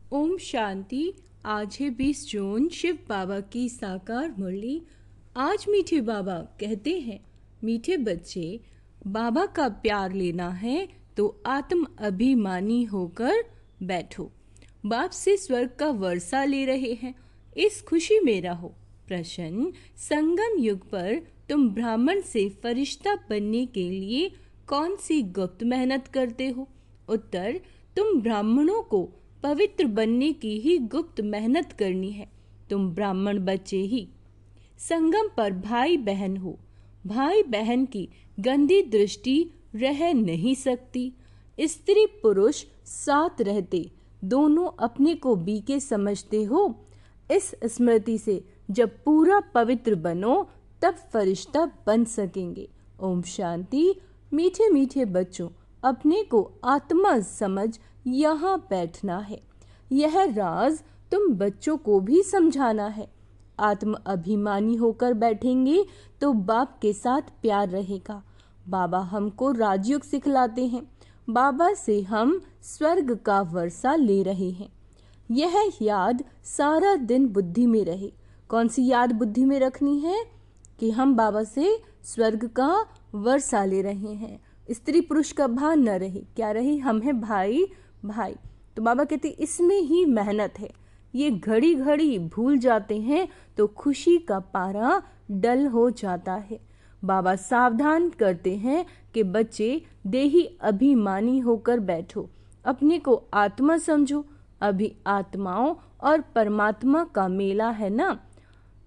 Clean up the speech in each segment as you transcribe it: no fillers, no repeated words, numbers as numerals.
ओम शांति। आज है 20 जून, शिव बाबा की साकार मुरली। आज मीठे बाबा कहते हैं, मीठे बच्चे, बाबा का प्यार लेना है तो आत्म अभिमानी होकर बैठो। बाप से स्वर्ग का वर्षा ले रहे हैं, इस खुशी में रहो प्रसन्न। संगम युग पर तुम ब्राह्मण से फरिश्ता बनने के लिए कौन सी गुप्त मेहनत करते हो? उत्तर, तुम ब्राह्मणों को पवित्र बनने की ही गुप्त मेहनत करनी है। तुम ब्राह्मण बच्चे ही संगम पर भाई बहन हो। भाई बहन की गंदी दृष्टि रह नहीं सकती। स्त्री पुरुष साथ रहते दोनों अपने को बीके समझते हो। इस स्मृति से जब पूरा पवित्र बनो तब फरिश्ता बन सकेंगे। ओम शांति। मीठे मीठे बच्चों, अपने को आत्मा समझ यहाँ बैठना है। यह राज तुम बच्चों को भी समझाना है। आत्म अभिमानी होकर बैठेंगे तो बाप के साथ प्यार रहेगा। बाबा हमको राजयोग सिखलाते हैं। बाबा से हम स्वर्ग का वर्षा ले रहे हैं। यह याद सारा दिन बुद्धि में रहे। कौन सी याद बुद्धि में रखनी है? कि हम बाबा से स्वर्ग का वर्षा ले रहे हैं। स्त्री पुरुष का भान न रहे। क्या रहे? हम हैं भाई भाई। तो बाबा कहते इसमें ही मेहनत है। ये घड़ी घड़ी भूल जाते हैं तो खुशी का पारा डल हो जाता है। बाबा सावधान करते हैं कि बच्चे देही अभिमानी होकर बैठो। अपने को आत्मा समझो। अभी आत्माओं और परमात्मा का मेला है ना।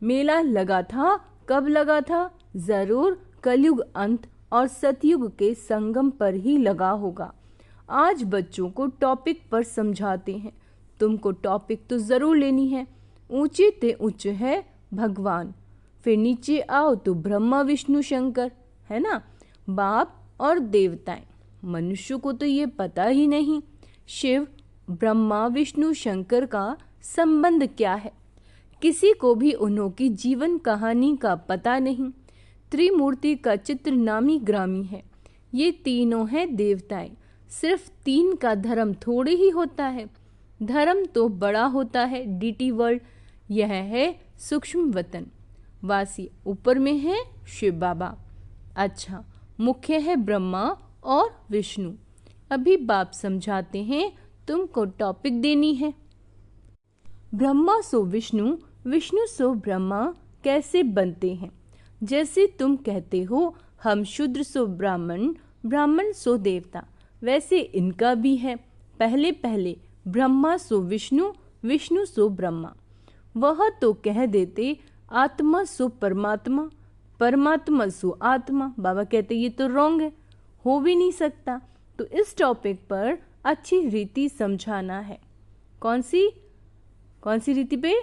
मेला लगा था। कब लगा था? जरूर कलयुग अंत और सतयुग के संगम पर ही लगा होगा। आज बच्चों को टॉपिक पर समझाते हैं। तुमको टॉपिक तो जरूर लेनी है। ऊंचे ते उच्च है भगवान, फिर नीचे आओ तो ब्रह्मा विष्णु शंकर, है ना। बाप और देवताएं। मनुष्य को तो ये पता ही नहीं शिव ब्रह्मा विष्णु शंकर का संबंध क्या है। किसी को भी उन्हों की जीवन कहानी का पता नहीं। त्रिमूर्ति का चित्र नामी ग्रामी है। ये तीनों हैं देवताएं। सिर्फ तीन का धर्म थोड़े ही होता है। धर्म तो बड़ा होता है। डीटी वर्ल्ड यह है सूक्ष्म वतन वासी। ऊपर में है शिव बाबा। अच्छा, मुख्य है ब्रह्मा और विष्णु। अभी बाप समझाते हैं। तुमको टॉपिक देनी है। ब्रह्मा सो विष्णु, विष्णु सो ब्रह्मा कैसे बनते हैं? जैसे तुम कहते हो हम शूद्र सो ब्राह्मण, ब्राह्मण सो देवता, वैसे इनका भी है। पहले पहले ब्रह्मा सो विष्णु, विष्णु सो ब्रह्मा। वह तो कह देते आत्मा सो परमात्मा, परमात्मा सो आत्मा। बाबा कहते ये तो रॉन्ग है, हो भी नहीं सकता। तो इस टॉपिक पर अच्छी रीति समझाना है। कौन सी रीति पे?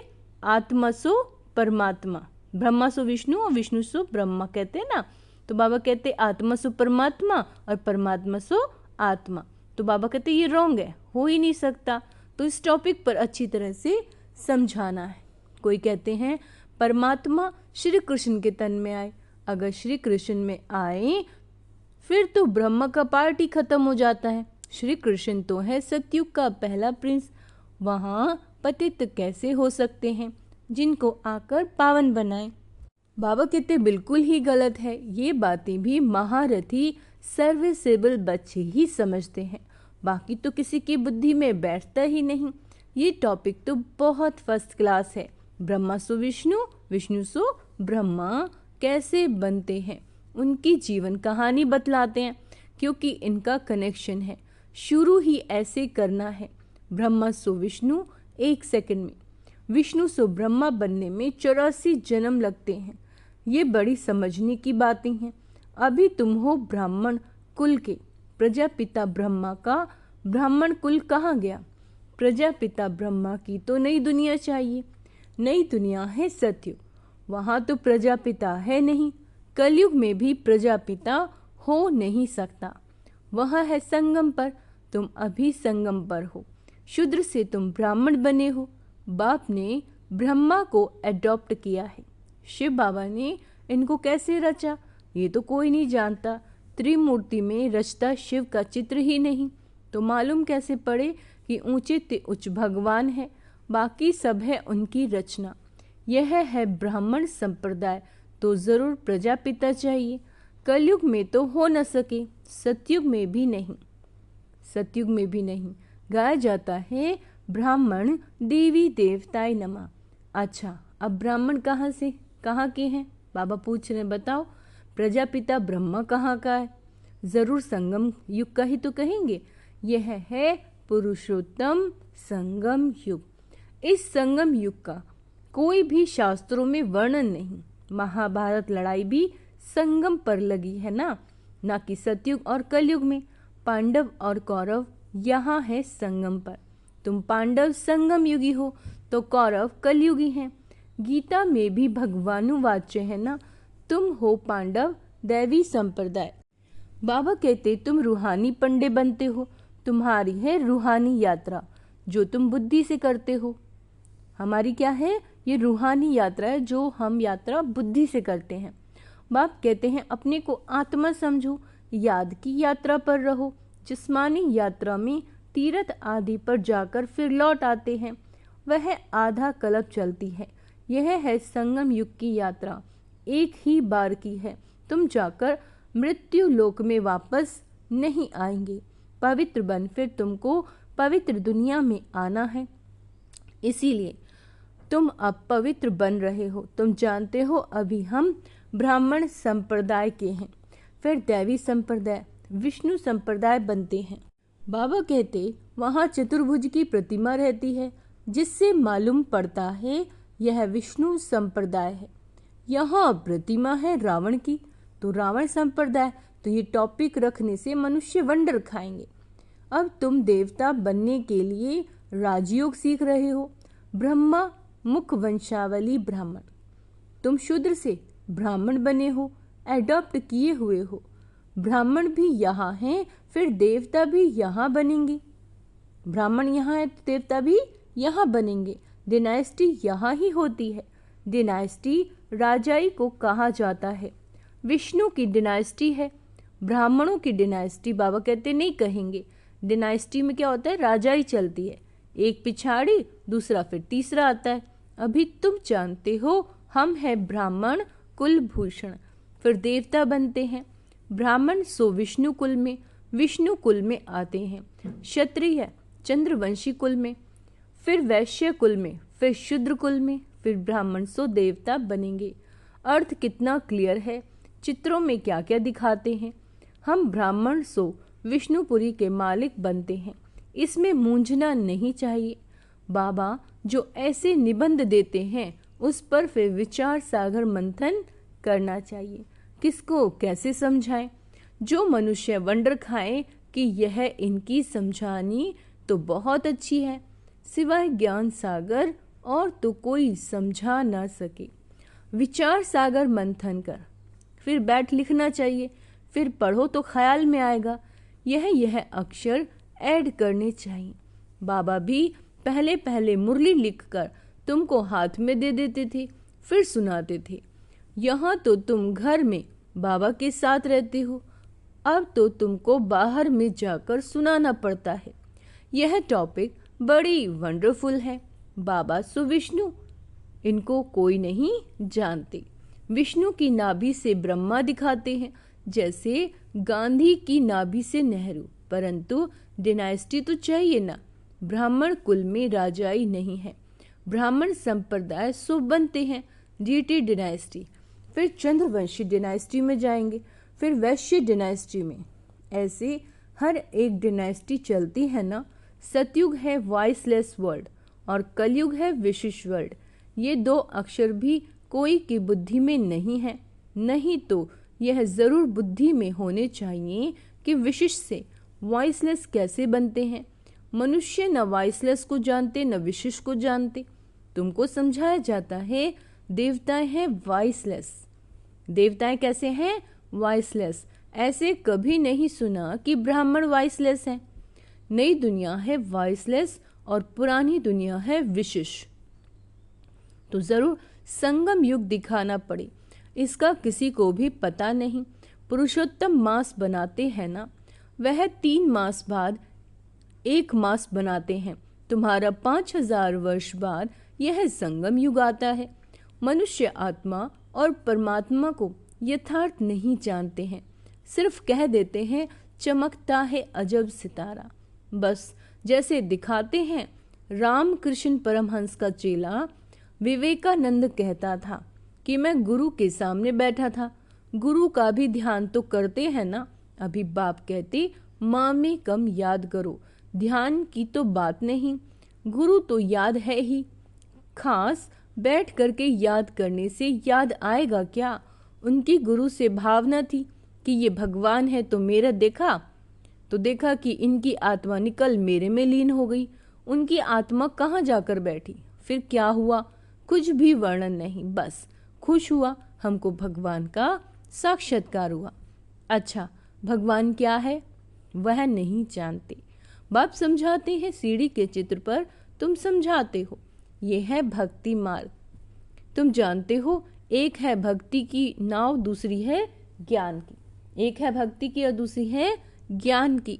आत्मा सो परमात्मा, ब्रह्मा सो विष्णु और विष्णु सो ब्रह्मा कहते हैं ना। तो बाबा कहते आत्मा सो परमात्मा और परमात्मा सो आत्मा। तो बाबा कहते ये रॉन्ग है, हो ही नहीं सकता। तो इस टॉपिक पर अच्छी तरह से समझाना है। कोई कहते हैं परमात्मा श्री कृष्ण के तन में आए। अगर श्री कृष्ण में आए फिर तो ब्रह्मा का पार्ट ही खत्म हो जाता है। श्री कृष्ण तो है सतयुग का पहला प्रिंस। वहाँ पतित कैसे हो सकते हैं जिनको आकर पावन बनाए? बाबा कहते बिल्कुल ही गलत है। ये बातें भी महारथी सर्विसेबल बच्चे ही समझते हैं। बाकी तो किसी की बुद्धि में बैठता ही नहीं। ये टॉपिक तो बहुत फर्स्ट क्लास है। ब्रह्मा सो विष्णु, विष्णु सो ब्रह्मा कैसे बनते हैं, उनकी जीवन कहानी बतलाते हैं। क्योंकि इनका कनेक्शन है। शुरू ही ऐसे करना है। ब्रह्मा सो विष्णु 1 सेकंड में, विष्णु सो ब्रह्मा बनने में 84 जन्म लगते हैं। ये बड़ी समझने की बातें हैं। अभी तुम हो ब्राह्मण कुल के। प्रजापिता ब्रह्मा का ब्राह्मण कुल कहाँ गया? प्रजापिता ब्रह्मा की तो नई दुनिया चाहिए। नई दुनिया है सतयुग, वहाँ तो प्रजापिता है नहीं। कलयुग में भी प्रजापिता हो नहीं सकता। वह है संगम पर। तुम अभी संगम पर हो। शूद्र से तुम ब्राह्मण बने हो। बाप ने ब्रह्मा को एडॉप्ट किया है। शिव बाबा ने इनको कैसे रचा ये तो कोई नहीं जानता। त्रिमूर्ति में रचता शिव का चित्र ही नहीं तो मालूम कैसे पड़े कि ऊंचे ते उच्च भगवान है, बाकी सब है उनकी रचना। यह है ब्राह्मण संप्रदाय, तो जरूर प्रजापिता चाहिए। कलयुग में तो हो न सके, सतयुग में भी नहीं, सतयुग में भी नहीं। गाया जाता है ब्राह्मण देवी देवताय नमः। अच्छा, अब ब्राह्मण कहाँ से कहाँ के हैं? बाबा पूछ रहे हैं, बताओ प्रजापिता ब्रह्मा कहाँ का है? जरूर संगम युग का ही तो कहेंगे। यह है पुरुषोत्तम संगम युग। इस संगम युग का कोई भी शास्त्रों में वर्णन नहीं। महाभारत लड़ाई भी संगम पर लगी है ना कि सतयुग और कलयुग में। पांडव और कौरव यहाँ है संगम पर। तुम पांडव संगम युगी हो तो कौरव कलयुगी हैं। गीता में भी भगवानुवाच्य है ना, तुम हो पांडव दैवी संप्रदाय। बाबा कहते तुम रूहानी पंडे बनते हो, तुम्हारी है रूहानी यात्रा जो तुम बुद्धि से करते हो। हमारी क्या है? ये रूहानी यात्रा है जो हम यात्रा बुद्धि से करते हैं। बाप कहते हैं अपने को आत्मा समझो, याद की यात्रा पर रहो। जिस्मानी यात्रा में तीर्थ आदि पर जाकर फिर लौट आते हैं, वह आधा कल्प चलती है। यह है संगम युग की यात्रा, एक ही बार की है। तुम जाकर मृत्यु लोक में वापस नहीं आएंगे। पवित्र बन फिर तुमको पवित्र दुनिया में आना है, इसीलिए तुम अब पवित्र बन रहे हो। तुम जानते हो अभी हम ब्राह्मण संप्रदाय के हैं, फिर दैवी संप्रदाय विष्णु संप्रदाय बनते हैं। बाबा कहते वहाँ चतुर्भुज की प्रतिमा रहती है, जिससे मालूम पड़ता है यह विष्णु संप्रदाय है। यहाँ प्रतिमा है रावण की, तो रावण संप्रदाय। तो ये टॉपिक रखने से मनुष्य वंडर खाएंगे। अब तुम देवता बनने के लिए राजयोग सीख रहे हो। ब्रह्मा मुख वंशावली ब्राह्मण, तुम शूद्र से ब्राह्मण बने हो, एडॉप्ट किए हुए हो। ब्राह्मण भी यहाँ हैं, फिर देवता भी यहाँ बनेंगे। ब्राह्मण यहाँ है तो देवता भी यहाँ बनेंगे। डिनाइस्टी यहाँ ही होती है। डिनाइस्टी राजाई को कहा जाता है। विष्णु की डिनाइस्टी है, ब्राह्मणों की डिनाइस्टी बाबा कहते नहीं कहेंगे। डिनाइस्टी में क्या होता है? राजाई चलती है, एक पिछाड़ी दूसरा फिर तीसरा आता है। अभी तुम जानते हो हम है ब्राह्मण कुलभूषण, फिर देवता बनते हैं। ब्राह्मण सो विष्णु कुल में, विष्णु कुल में आते हैं। क्षत्रिय चंद्रवंशी कुल में, फिर वैश्य कुल में, फिर शूद्र कुल में, फिर ब्राह्मण सो देवता बनेंगे। अर्थ कितना क्लियर है, चित्रों में क्या क्या दिखाते हैं। हम ब्राह्मण सो विष्णुपुरी के मालिक बनते हैं, इसमें मूंझना नहीं चाहिए। बाबा जो ऐसे निबंध देते हैं उस पर फिर विचार सागर मंथन करना चाहिए। किसको कैसे समझाएं? जो मनुष्य वंडर खाएं कि यह इनकी समझानी तो बहुत अच्छी है, सिवाय ज्ञान सागर और तो कोई समझा ना सके। विचार सागर मंथन कर, फिर बैठ लिखना चाहिए, फिर पढ़ो तो ख्याल में आएगा। यह अक्षर ऐड करने चाहिए। बाबा भी पहले पहले मुरली लिखकर तुमको हाथ में दे देते थे, फिर सुनाते थे। यहाँ तो तुम घर में बाबा के साथ रहते हो, अब तो तुमको बाहर में जाकर सुनाना पड़ता है। यह टॉपिक बड़ी वंडरफुल है। बाबा सो विष्णु, इनको कोई नहीं जानते। विष्णु की नाभि से ब्रह्मा दिखाते हैं, जैसे गांधी की नाभि से नेहरू, परंतु डिनाइस्टी तो चाहिए ना। ब्राह्मण कुल में राजाई नहीं है। ब्राह्मण संप्रदाय सो बनते हैं डीटी डिनाइस्टी, फिर चंद्रवंशी डिनाइस्टी में जाएंगे, फिर वैश्य डिनाइस्टी में। ऐसे हर एक डिनाइस्टी चलती है ना। सतयुग है वॉइसलेस वर्ल्ड और कलयुग है विशिष्ट वर्ल्ड। ये दो अक्षर भी कोई की बुद्धि में नहीं है, नहीं तो यह जरूर बुद्धि में होने चाहिए कि विशिष्ट से वॉइसलेस कैसे बनते हैं। मनुष्य न वॉइसलेस को जानते न विशिष्ट को जानते। तुमको समझाया जाता है देवताएं हैं वॉइसलेस। देवताएं कैसे हैं? वॉइसलेस। ऐसे कभी नहीं सुना कि ब्राह्मण वॉइसलेस हैं। नई दुनिया है वॉइसलेस और पुरानी दुनिया है विशिष्ट। तो जरूर संगम युग दिखाना पड़े, इसका किसी को भी पता नहीं। पुरुषोत्तम मास बनाते हैं ना, वह 3 मास बाद 1 मास बनाते हैं। तुम्हारा 5000 वर्ष बाद यह संगम युग आता है। मनुष्य आत्मा और परमात्मा को यथार्थ नहीं जानते हैं, सिर्फ कह देते हैं चमकता है अजब सितारा, बस जैसे दिखाते हैं। रामकृष्ण परमहंस का चेला विवेकानंद कहता था कि मैं गुरु के सामने बैठा था। गुरु का भी ध्यान तो करते हैं ना। अभी बाप कहते माँ में कम याद करो, ध्यान की तो बात नहीं, गुरु तो याद है ही। खास बैठ करके याद करने से याद आएगा क्या? उनकी गुरु से भावना थी कि ये भगवान है, तो मेरा देखा कि इनकी आत्मा निकल मेरे में लीन हो गई। उनकी आत्मा कहाँ जाकर बैठी? फिर क्या हुआ? कुछ भी वर्णन नहीं, बस खुश हुआ, हमको भगवान का साक्षात्कार हुआ। अच्छा, भगवान क्या है वह नहीं जानते। बाप समझाते हैं सीढ़ी के चित्र पर, तुम समझाते हो ये है भक्ति मार्ग। तुम जानते हो एक है भक्ति की नाव, दूसरी है ज्ञान की। एक है भक्ति की और दूसरी है ज्ञान की।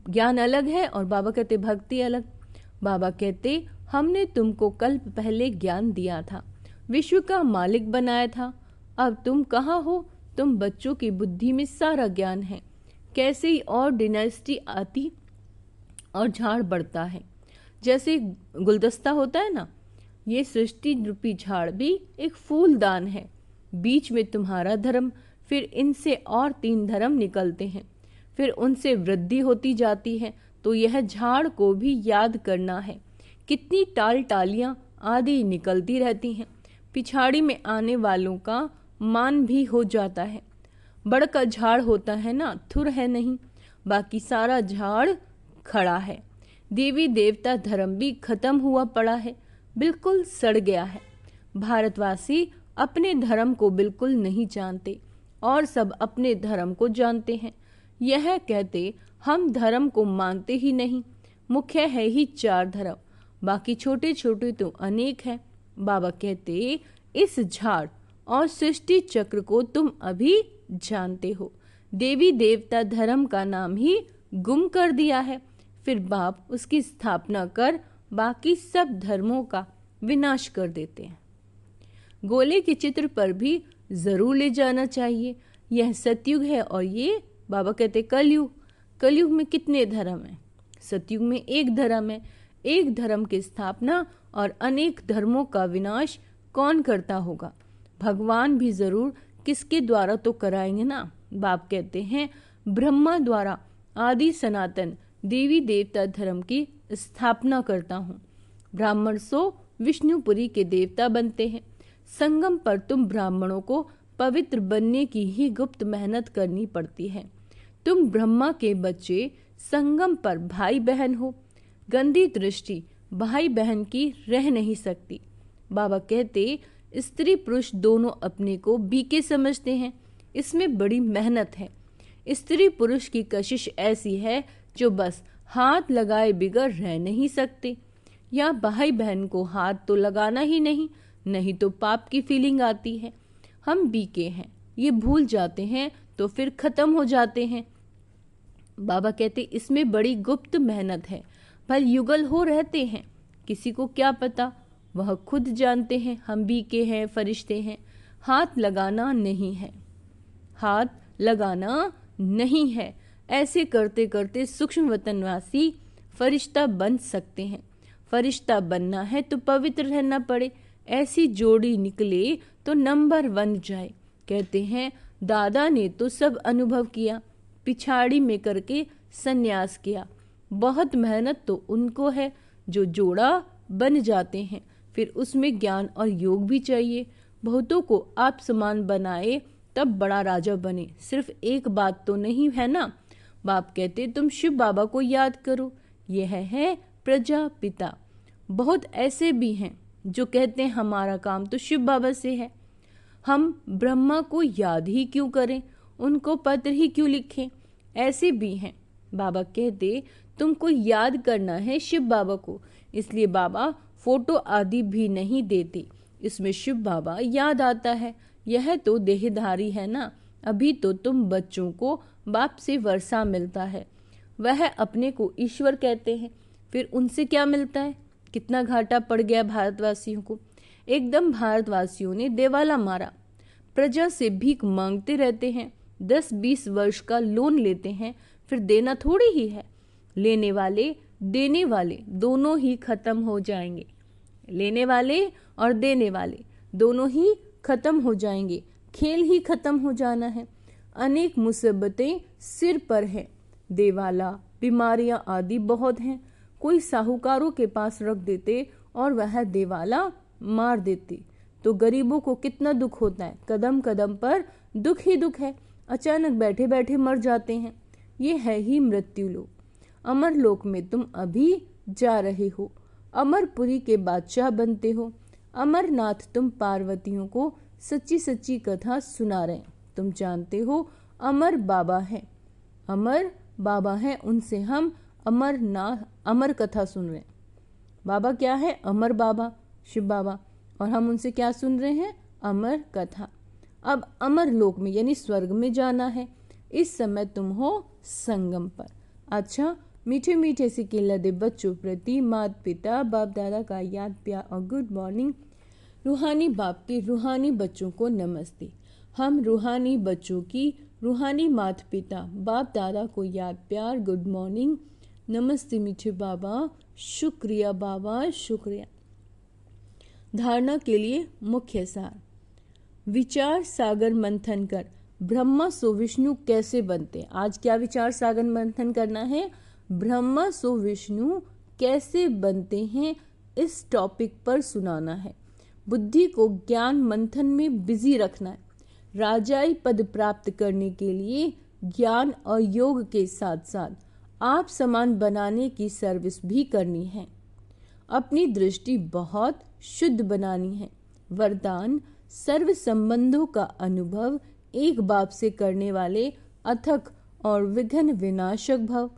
ज्ञान अलग है और बाबा कहते भक्ति अलग। बाबा कहते हमने तुमको कल्प पहले ज्ञान दिया था, विश्व का मालिक बनाया था। अब तुम कहाँ हो? तुम बच्चों की बुद्धि में सारा ज्ञान है, कैसे ही और डिनाइस्टी आती और झाड़ बढ़ता है। जैसे गुलदस्ता होता है ना, ये सृष्टि रूपी झाड़ भी एक फूलदान है। बीच में तुम्हारा धर्म, फिर इनसे और 3 धर्म निकलते हैं, फिर उनसे वृद्धि होती जाती है। तो यह झाड़ को भी याद करना है। कितनी टाल टालियां आदि निकलती रहती हैं, पिछाड़ी में आने वालों का मान भी हो जाता है। बड़ का झाड़ होता है ना, थुर है नहीं, बाकी सारा झाड़ खड़ा है। देवी देवता धर्म भी खत्म हुआ पड़ा है, बिल्कुल सड़ गया है। भारतवासी अपने धर्म को बिल्कुल नहीं जानते और सब अपने धर्म को जानते हैं। यह कहते हम धर्म को मानते ही नहीं, मुख्य है ही 4 धर्म, बाकी छोटे छोटे तो अनेक हैं। बाबा कहते इस झाड़ और सृष्टि चक्र को तुम अभी जानते हो। देवी देवता धर्म का नाम ही गुम कर दिया है, फिर बाप उसकी स्थापना कर बाकी सब धर्मों का विनाश कर देते हैं। गोले के चित्र पर भी जरूर ले जाना चाहिए। यह सतयुग है और ये बाबा कहते कलयुग। कलयुग में कितने धर्म हैं? सतयुग में एक धर्म है। एक धर्म की स्थापना और अनेक धर्मों का विनाश कौन करता होगा? भगवान भी जरूर किसके द्वारा तो कराएंगे ना। बाप कहते हैं ब्रह्मा द्वारा आदि सनातन देवी देवता धर्म की स्थापना करता हूँ। ब्राह्मण सो विष्णुपुरी के देवता बनते हैं। संगम पर तुम ब्राह्मणों को पवित्र बनने की ही गुप्त मेहनत करनी पड़ती है। तुम ब्रह्मा के बच्चे संगम पर भाई बहन हो। गंदी दृष्टि भाई बहन की रह नहीं सकती। बाबा कहते स्त्री पुरुष दोनों अपने को बीके समझते हैं, इसमें बड़ी मेहनत है। स्त्री पुरुष की कशिश ऐसी है जो बस हाथ लगाए बिगड़ रह नहीं सकते। या भाई बहन को हाथ तो लगाना ही नहीं, नहीं तो पाप की फीलिंग आती है। हम बीके हैं ये भूल जाते हैं तो फिर खत्म हो जाते हैं। बाबा कहते इसमें बड़ी गुप्त मेहनत है। भल युगल हो रहते हैं, किसी को क्या पता, वह खुद जानते हैं हम बीके हैं, फरिश्ते हैं। हाथ लगाना नहीं है, हाथ लगाना नहीं है। ऐसे करते करते सूक्ष्म वतनवासी फरिश्ता बन सकते हैं। फरिश्ता बनना है तो पवित्र रहना पड़े। ऐसी जोड़ी निकले तो नंबर 1 जाए। कहते हैं दादा ने तो सब अनुभव किया, पिछाड़ी में करके सन्यास किया। बहुत मेहनत तो उनको है जो जोड़ा बन जाते हैं, फिर उसमें ज्ञान और योग भी चाहिए। बहुतों को आप समान बनाए तब बड़ा राजा बने, सिर्फ एक बात तो नहीं है ना। बाप कहते तुम शिव बाबा को याद करो, यह है प्रजापिता। बहुत ऐसे भी हैं जो कहते हैं हमारा काम तो शिव बाबा से है, हम ब्रह्मा को याद ही क्यों करें, उनको पत्र ही क्यों लिखें। ऐसे भी हैं। बाबा कहते तुमको याद करना है शिव बाबा को, इसलिए बाबा फोटो आदि भी नहीं देते। इसमें शिव बाबा याद आता है। यह तो देहधारी है ना। अभी तो तुम बच्चों को बाप से वर्षा मिलता है, वह अपने को ईश्वर कहते हैं। फिर उनसे क्या मिलता है? कितना घाटा पड़ गया भारतवासियों को। एकदम भारतवासियों ने देवाला मारा। प्रजा से भीख मांगते रहते हैं, 10-20 वर्ष का लोन लेते हैं, फिर देना थोड़ी ही है। लेने वाले देने वाले दोनों ही खत्म हो जाएंगे। लेने वाले और देने वाले दोनों ही खत्म हो जाएंगे। खेल ही खत्म हो जाना है। अनेक मुसीबतें सिर पर हैं। देवाला, बीमारियां आदि बहुत हैं। कोई साहूकारों के पास रख देते और वह देवाला मार देते तो गरीबों को कितना दुख होता है। कदम कदम पर दुख ही दुख है। अचानक बैठे बैठे मर जाते हैं। ये है ही मृत्यु लोक। अमर लोक में तुम अभी जा रहे हो। अमरपुरी के बादशाह बनते हो। अमरनाथ तुम पार्वतियों को सच्ची सच्ची कथा सुना रहे हैं। तुम जानते हो अमर बाबा हैं। अमर बाबा हैं, उनसे हम अमर कथा सुन रहे हैं। बाबा क्या है? अमर बाबा, शिव बाबा। और हम उनसे क्या सुन रहे हैं? अमर कथा। अब अमर लोक में यानी स्वर्ग में जाना है। इस समय तुम हो संगम पर। अच्छा, मीठे मीठे से लदे बच्चों प्रति माता पिता बाप दादा का याद प्यार और गुड मॉर्निंग। रूहानी बाप के रूहानी बच्चों को नमस्ते। हम रूहानी बच्चों की रूहानी माता पिता बाप दादा को याद प्यार गुड मॉर्निंग। नमस्ते मीठे बाबा। शुक्रिया बाबा, शुक्रिया। धारणा के लिए मुख्य सार। विचार सागर मंथन कर ब्रह्मा सो विष्णु कैसे बनते। आज क्या विचार सागर मंथन करना है? ब्रह्मा सो विष्णु कैसे बनते हैं, इस टॉपिक पर सुनाना है। बुद्धि को ज्ञान मंथन में बिजी रखना है। राजाई पद प्राप्त करने के लिए ज्ञान और योग के साथ साथ आप समान बनाने की सर्विस भी करनी है। अपनी दृष्टि बहुत शुद्ध बनानी है। वरदान सर्व संबंधों का अनुभव एक बाप से करने वाले अथक और विघ्न विनाशक भव।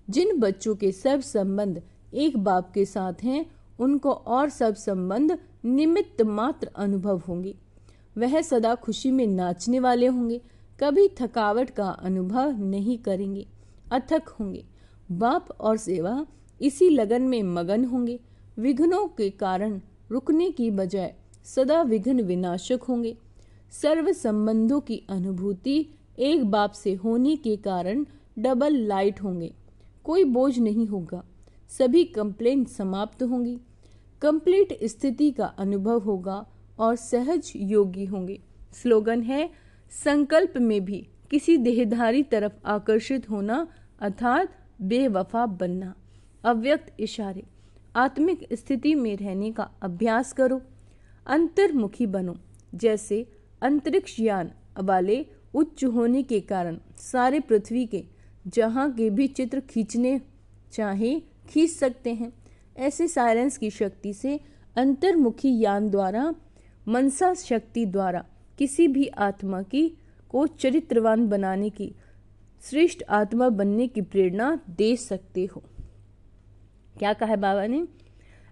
जिन बच्चों के सब संबंध एक बाप के साथ हैं, उनको और सब संबंध निमित्त मात्र अनुभव होंगे। वह सदा खुशी में नाचने वाले होंगे, कभी थकावट का अनुभव नहीं करेंगे, अथक होंगे। बाप और सेवा इसी लगन में मगन होंगे। विघ्नों के कारण रुकने की बजाय सदा विघ्न विनाशक होंगे। सर्व संबंधों की अनुभूति एक बाप से होने के कारण डबल लाइट होंगे। कोई बोझ नहीं होगा। सभी कंप्लेंट समाप्त होंगी। कंप्लीट स्थिति का अनुभव होगा और सहज योगी होंगे। स्लोगन है, संकल्प में भी किसी देहधारी तरफ आकर्षित होना अर्थात बेवफा बनना। अव्यक्त इशारे। आत्मिक स्थिति में रहने का अभ्यास करो। अंतर्मुखी बनो। जैसे अंतरिक्ष यान वाले उच्च होने के कारण सारे पृथ्वी के जहाँ के भी चित्र खींचने चाहे खींच सकते हैं। ऐसे साइलेंस की शक्ति से अंतर्मुखी यान द्वारा, मनसा शक्ति द्वारा किसी भी आत्मा की को चरित्रवान बनाने की, श्रेष्ठ आत्मा बनने की प्रेरणा दे सकते हो। क्या कहा है बाबा ने?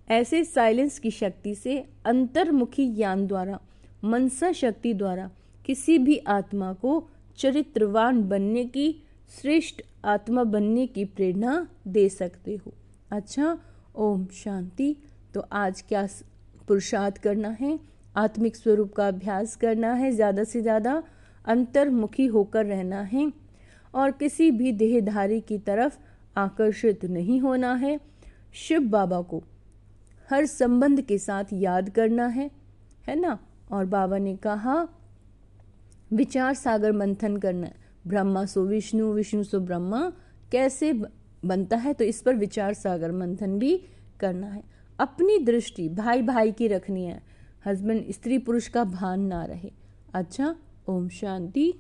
ऐसे साइलेंस की शक्ति से अंतर्मुखी ज्ञान द्वारा, मनसा शक्ति द्वारा किसी भी आत्मा को चरित्रवान बनने की, श्रेष्ठ आत्मा बनने की प्रेरणा दे सकते हो। अच्छा, ओम शांति। तो आज क्या पुरुषार्थ करना है? आत्मिक स्वरूप का अभ्यास करना है, ज़्यादा से ज़्यादा अंतर्मुखी होकर रहना है और किसी भी देहधारी की तरफ आकर्षित नहीं होना है। शिव बाबा को हर संबंध के साथ याद करना है ना। और बाबा ने कहा विचार सागर मंथन करना है। ब्रह्मा सो विष्णु, विष्णु सो ब्रह्मा कैसे बनता है, तो इस पर विचार सागर मंथन भी करना है। अपनी दृष्टि भाई भाई की रखनी है, हस्बैंड स्त्री पुरुष का भान ना रहे। अच्छा, ओम शांति।